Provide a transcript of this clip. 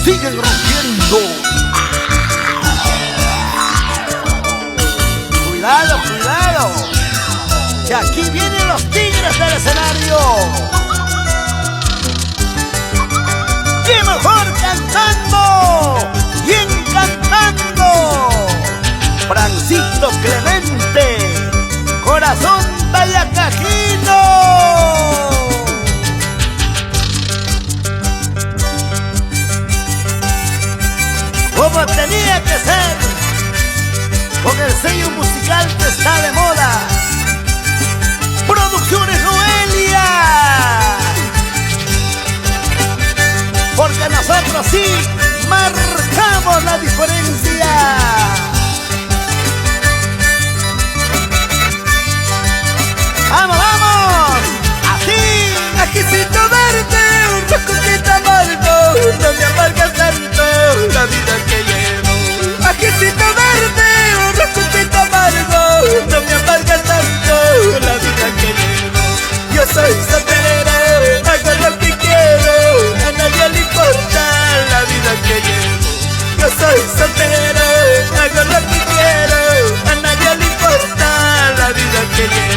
siguen rompiendo. Cuidado, cuidado, que aquí vienen los tigres del escenario. ¡Qué mejor cantando! ¡Bien cantando! Francisco Clemente, corazón tayacajino. Como tenía que ser, con el sello musical que está de moda, Producciones Noelia. Porque nosotros sí marcamos la diferencia. ¡Vamos, vamos! ¡Así! Ajicito verde, un rosconcito amargo, no me amargas tanto la vida que llevo. Ajicito verde, un rosconcito amargo, no me amargas tanto la vida que llevo. Yo soy soltero, hago lo que quiero, a nadie le importa la vida que llevo. Yo soy soltero, hago lo que quiero, a nadie le importa la vida que llevo.